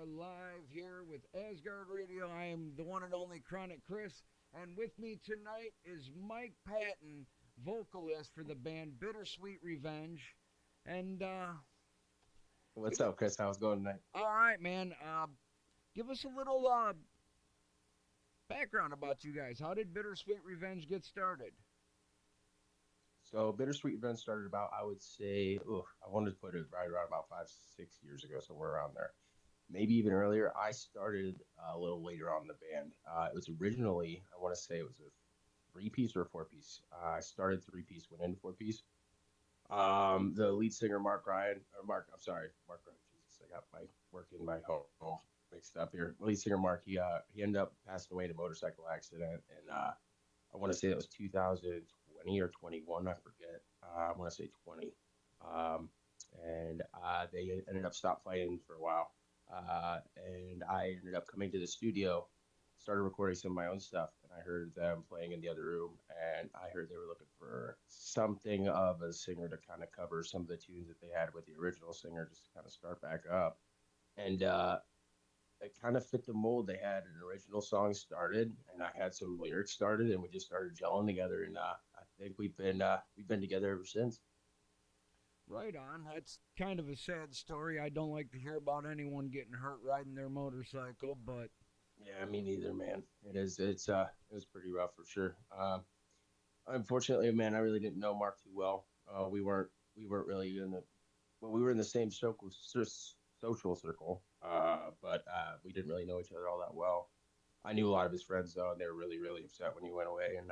are live here with Asgard Radio. I am the one and only Chronic Chris, and with me tonight is Mike Patton, vocalist for the band Bittersweet Revenge. And What's up, Chris? How's it going tonight? all right, man. Give us a little background about you guys. How did Bittersweet Revenge get started? So, Bittersweet Event started about, I would say, I wanted to put it right around about 5, 6 years ago, somewhere around there. Maybe even earlier. I started a little later on in the band. It was originally, I want to say it was a three-piece or a four-piece. I started three-piece, went into four-piece. The lead singer, I'm sorry, Mark Ryan, Jesus, I got my work in my home mixed up here. Lead singer Mark, he ended up passing away in a motorcycle accident, and I want to say that was 2020 or 21, I forget. I want to say 20. Um, and they ended up stopped playing for a while. And I ended up coming to the studio, started recording some of my own stuff, and I heard them playing in the other room, and I heard they were looking for something of a singer to kind of cover some of the tunes that they had with the original singer, just to kind of start back up. And it kind of fit the mold. They had an original song started, and I had some lyrics started, and we just started gelling together. And I think we've been together ever since. Right on. That's kind of a sad story. I don't like to hear about anyone getting hurt riding their motorcycle, but Yeah, me neither, man. It was pretty rough for sure. Unfortunately, man, I really didn't know Mark too well. We weren't really in the well, we were in the same social circle, but we didn't really know each other all that well. I knew a lot of his friends though, and they were really really upset when he went away. And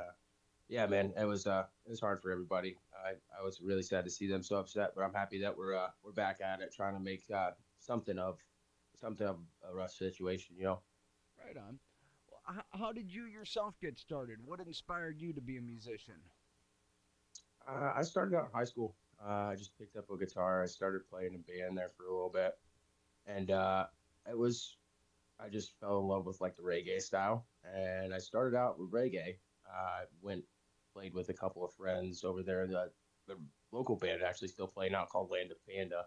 yeah, man, it was hard for everybody. I was really sad to see them so upset, but I'm happy that we're back at it, trying to make something of a rough situation. right on. Well, how did you yourself get started? What inspired you to be a musician? I started out in high school. I just picked up a guitar. I started playing in band there for a little bit, and it was I just fell in love with like the reggae style, and I started out with reggae. Went played with a couple of friends over there. The local band actually still playing out called Land of Panda.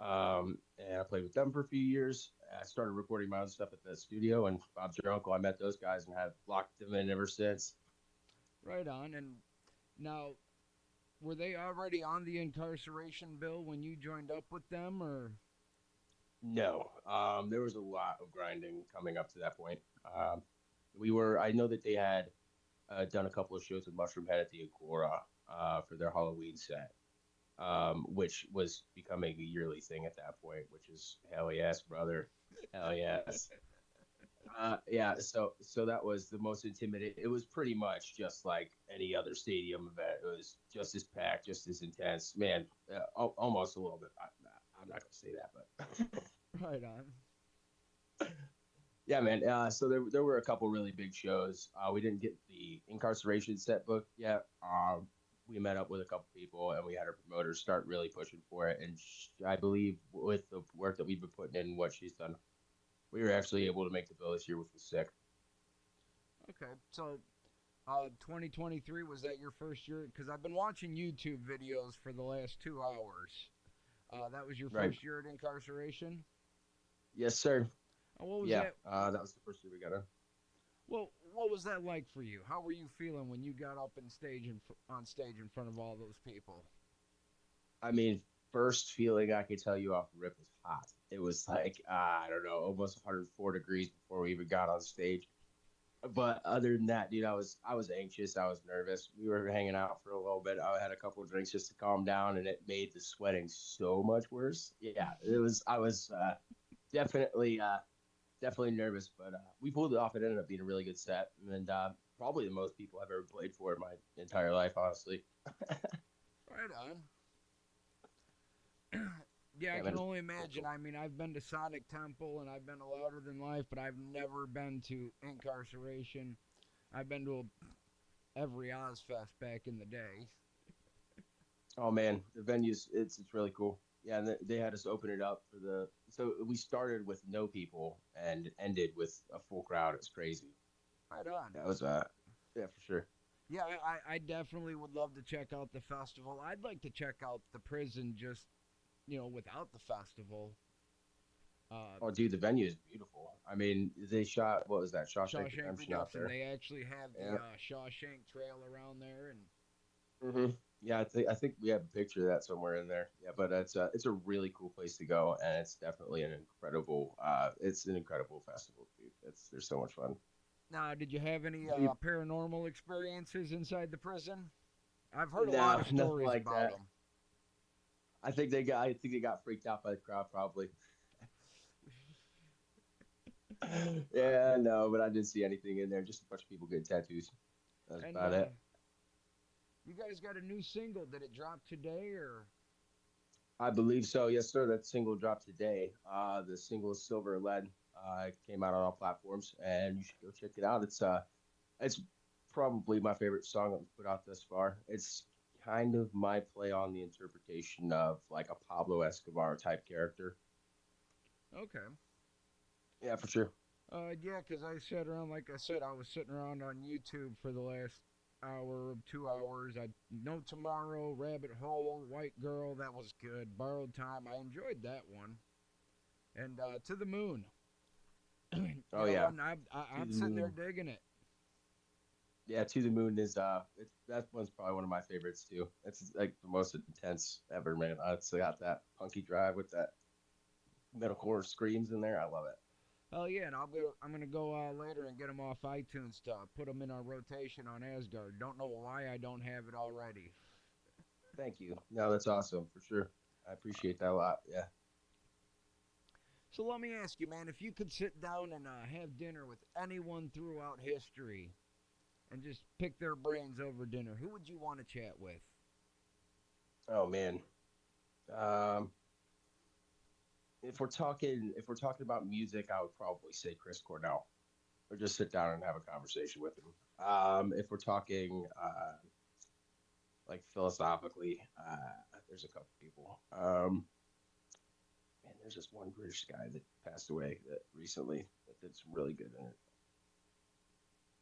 And I played with them for a few years. I started recording my own stuff at the studio, and Bob's your uncle. I met those guys and have locked them in ever since. Right on. And now, were they already on the incarceration bill when you joined up with them, or No, there was a lot of grinding coming up to that point. I know that they had done a couple of shows with Mushroom Head at the Agora for their Halloween set, which was becoming a yearly thing at that point, which is hell yes, brother, hell yes. Yeah, so that was the most intimidating. It was pretty much just like any other stadium event. It was just as packed, just as intense, man. Almost a little bit. I'm not gonna say that, but right on? yeah, man. So there were a couple really big shows. We didn't get the incarceration set booked yet. We met up with a couple people, and we had our promoters start really pushing for it. And I believe with the work that we've been putting in, what she's done, we were actually able to make the bill this year, which was sick. Okay, so 2023, was that your first year? Because I've been watching YouTube videos for the last 2 hours. That was your Right. first year at incarceration. Yes, sir. What was Yeah. that? That was the first year we got in. Well, what was that like for you? How were you feeling when you got up on stage in front of all those people? I mean, first feeling I could tell you off the rip was hot. It was like I don't know, almost 104 degrees before we even got on stage. But other than that, dude, I was anxious. I was nervous. We were hanging out for a little bit. I had a couple of drinks just to calm down, and it made the sweating so much worse. Yeah, it was. I was definitely definitely nervous, but we pulled it off. It ended up being a really good set, and probably the most people I've ever played for in my entire life, honestly. Right on. Yeah, I Yeah, can man. only Cool, imagine. cool. I mean, I've been to Sonic Temple and I've been to Louder Than Life, but I've never been to incarceration. I've been to every Ozfest back in the day. Oh man, the venues it's really cool. Yeah, and they had us open it up for the. So we started with no people and ended with a full crowd. It's crazy. Right on. That was yeah, for sure. Yeah, I definitely would love to check out the festival. I'd like to check out the prison just, without the festival. Uh, Oh, dude, the venue is beautiful. I mean, they shot what was that Shawshank Shawshank Redemption out Redemption. there? They actually have the Yeah. Shawshank Trail around there, and hmm Yeah, I think we have a picture of that somewhere in there. Yeah, but it's a really cool place to go, and it's definitely an incredible festival, dude. It's There's so much fun. now, did you have any Have you? paranormal experiences inside the prison? I've heard a lot No, of nothing stories like about that. them. I think they got freaked out by the crowd probably. Yeah, no, but I didn't see anything in there. Just a bunch of people getting tattoos. That's And about it. you guys got a new single. Did it drop today or? I believe so. Yes, sir. That single dropped today. The single is Silver and Lead. It came out on all platforms, and you should go check it out. It's probably my favorite song that was put out thus far. It's kind of my play on the interpretation of like a Pablo Escobar type character. Okay. Yeah, for sure. Yeah, 'cause I sat around, like I said, I was sitting around on YouTube for the last hour, 2 hours. I No Tomorrow, Rabbit Hole, White Girl, that was good. Borrowed Time, I enjoyed that one. And To the Moon, Oh yeah, and To I'm the sitting there Moon. digging it. Yeah, To the Moon is that one's probably one of my favorites too. It's like the most intense ever, man. It's got that punky drive with that metalcore screams in there. I love it. Oh yeah, and I'm gonna go later and get them off iTunes to put them in our rotation on Asgard. Don't know why I don't have it already. Thank you. No, that's awesome for sure. I appreciate that a lot. Yeah. So let me ask you, man, if you could sit down and have dinner with anyone throughout history and just pick their brains over dinner, who would you want to chat with? Oh man. Um, if we're talking about music, I would probably say Chris Cornell, or just sit down and have a conversation with him. If we're talking like philosophically, there's a couple people. Man, there's this one British guy that passed away that recently that did some really good in it.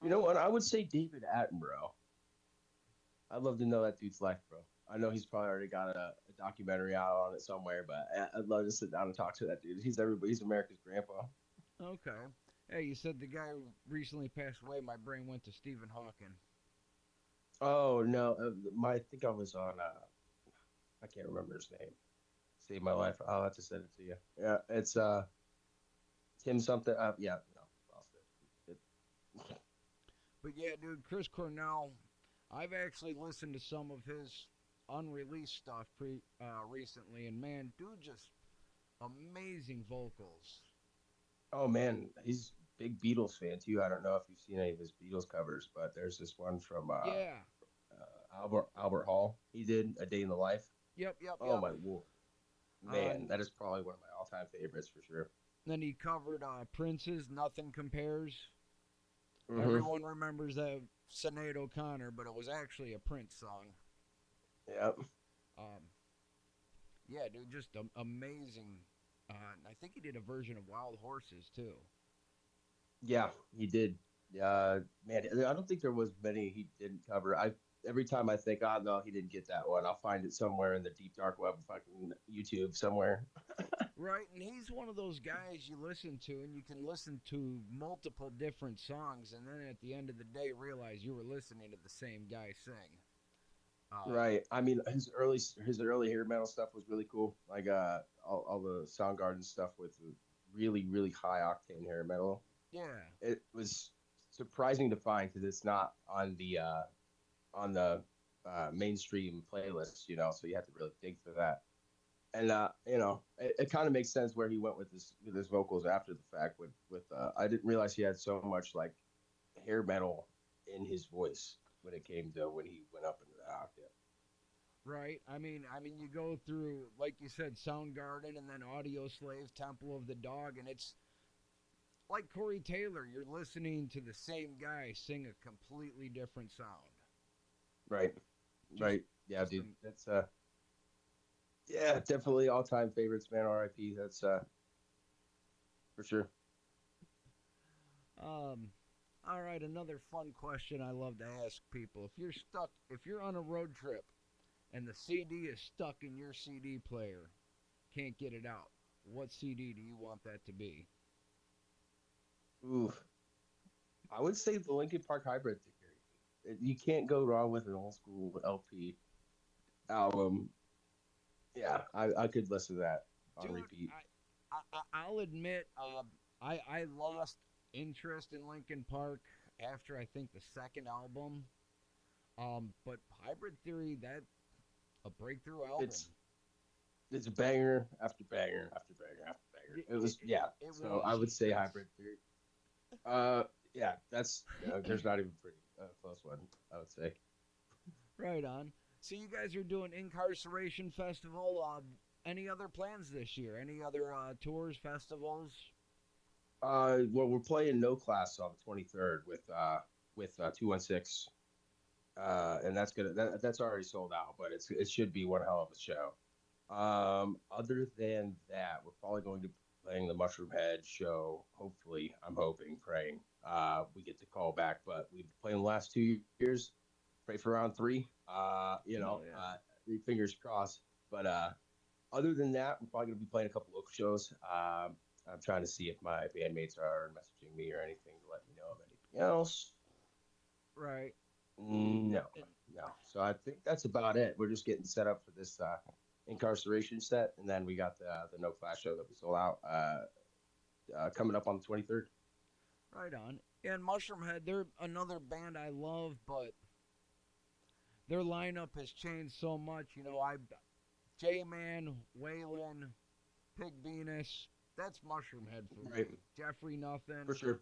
You know what? I would say David Attenborough. I'd love to know that dude's life, bro. I know he's probably already got a documentary out on it somewhere, but I'd love to sit down and talk to that dude. He's America's grandpa. Okay. Hey, you said the guy who recently passed away. My brain went to Stephen Hawking. Oh no, I think I was on. I can't remember his name. Save my life. I'll have to send it to you. Yeah, it's Tim something. Yeah, no, lost it. But yeah, dude, Chris Cornell. I've actually listened to some of his unreleased stuff recently, and man, dude, just amazing vocals. Oh man, he's a big Beatles fan too. I don't know if you've seen any of his Beatles covers, but there's this one from Yeah. Albert Hall. He did A Day in the Life. Yep. Yep. Oh Yep. my whoa, man, that is probably one of my all-time favorites for sure. Then he covered Prince's "Nothing Compares." hmm Everyone remembers that Sinead O'Connor, but it was actually a Prince song. Yep. Um, yeah, dude, just amazing. I think he did a version of Wild Horses too. Yeah, he did. Man, I don't think there was many he didn't cover. I Every time I think, oh no, he didn't get that one, I'll find it somewhere in the deep dark web, fucking YouTube somewhere. Right, and he's one of those guys you listen to, and you can listen to multiple different songs, and then at the end of the day, realize you were listening to the same guy sing. Uh, Right. I mean, his early hair metal stuff was really cool. Like all the Soundgarden stuff with the really high octane hair metal. yeah, It was surprising to find because it's not on the mainstream playlist, so you have to really dig for that. And it kind of makes sense where he went with his vocals after the fact. I didn't realize he had so much like hair metal in his voice when he went up into the octave. right. I mean, you go through, like you said, Soundgarden, and then Audio Slave, Temple of the Dog, and it's like Corey Taylor. You're listening to the same guy sing a completely different sound. Right. Just, Right. Yeah, just dude. That's yeah, definitely all time favorites, man. R.I.P. That's for sure. um. All right, another fun question I love to ask people: if you're on a road trip, and the CD is stuck in your CD player, can't get it out. what CD do you want that to be? Ooh, I would say the Linkin Park Hybrid Theory. You can't go wrong with an old school LP album. Yeah, I could listen to that on Dude, repeat. I'll admit, I lost interest in Linkin Park after I think the second album. But Hybrid Theory, that a breakthrough album. It's banger after banger after banger after banger. It was yeah. It So was. I would say Yes. Hybrid Theory. Yeah, that's there's not even pretty close one. I would say. Right on. So you guys are doing Incarceration Festival. Any other plans this year? Any other tours, festivals? Well, we're playing No Class on the 23rd with 216. And that's already sold out, but it should be one hell of a show. Other than that, we're probably going to be playing the Mushroom Head show. Hopefully, I'm hoping, praying, we get the call back. But we've been playing the last 2 years. Pray for round three. Fingers crossed. But other than that, we're probably going to be playing a couple local shows. I'm trying to see if my bandmates are messaging me or anything to let me know of anything else. Right. No, no. So I think that's about it. We're just getting set up for this incarceration set, and then we got the No Clash show that we sold out coming up on the 23rd. Right on. And Mushroom Head, they're another band I love, but their lineup has changed so much. You know, J-Man, Waylon, Pig Venus. That's Mushroom Head for me. Right. Jeffrey Nothing. For sure.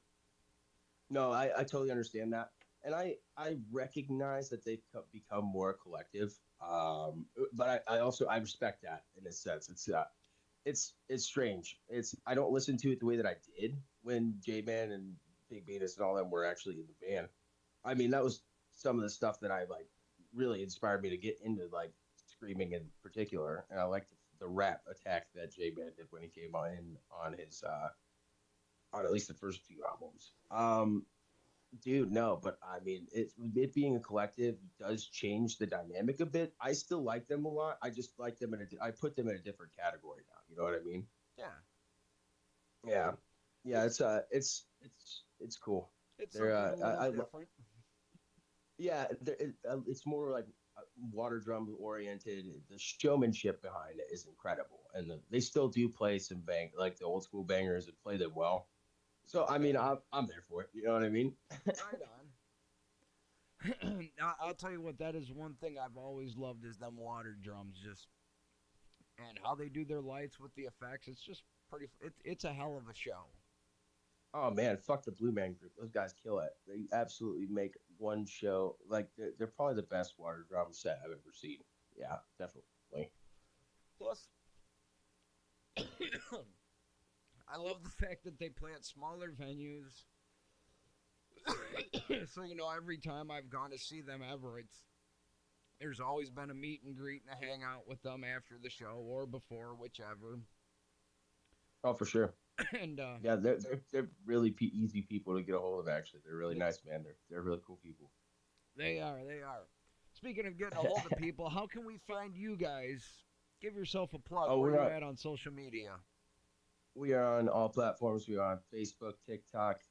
No, I totally understand that. And I recognize that they've become more collective. But I also I respect that in a sense. It's strange. I don't listen to it the way that I did when J-Man and Big Venus and all them were actually in the band. I mean, that was some of the stuff that I like really inspired me to get into like screaming in particular. And I like the rap attack that J-Man did when he came on his on at least the first few albums. Dude, no, but I mean, it being a collective does change the dynamic a bit. I still like them a lot. I just like them I put them in a different category now. You know what I mean? Yeah. Yeah, yeah. It's cool. It's They're something a little different. yeah, it's more like water drum oriented. The showmanship behind it is incredible, and they still do play some like the old school bangers and play them well. So I mean, I'm there for it. You know what I mean? Right on. I'll tell you what, that is one thing I've always loved is them water drums, just and how they do their lights with the effects. It's just pretty. It's a hell of a show. Oh man, fuck the Blue Man Group. Those guys kill it. They absolutely make one show like they're probably the best water drum set I've ever seen. Yeah, definitely. Plus, I love the fact that they play at smaller venues. So you know, every time I've gone to see them ever, there's always been a meet and greet and a hangout with them after the show or before, whichever. Oh, for sure. And Yeah, they're really easy people to get a hold of. Actually, they're really nice, man. They're really cool people. They are. They are. Speaking of getting a hold of people, how can we find you guys? Give yourself a plug. Oh, Where you at on social media? We are on all platforms. We are on Facebook, TikTok,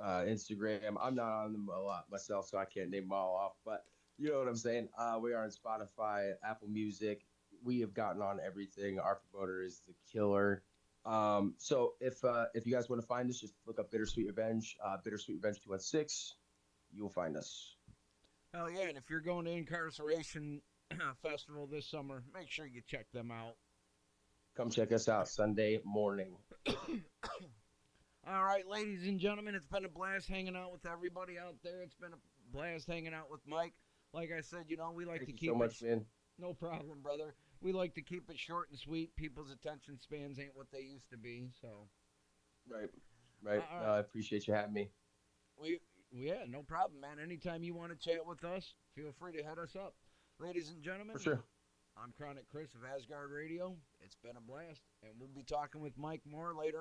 Instagram. I'm not on them a lot myself, so I can't name them all off. But you know what I'm saying. We are on Spotify, Apple Music. We have gotten on everything. Our promoter is the killer. So if you guys want to find us, just look up Bittersweet Revenge, Bittersweet Revenge 216. You will find us. Hell yeah! And if you're going to Incarceration Festival this summer, make sure you check them out. Come check us out Sunday morning. All right, ladies and gentlemen, it's been a blast hanging out with everybody out there. It's been a blast hanging out with Mike. Like I said, you know, we like Thank to you keep so much, man. No problem, brother. We like to keep it short and sweet. People's attention spans ain't what they used to be, so. Right. I appreciate you having me. Yeah, no problem, man. Anytime you want to chat with us, feel free to hit us up. Ladies and gentlemen, for sure. I'm Chronic Chris of Asgard Radio. It's been a blast, and we'll be talking with Mike more later on.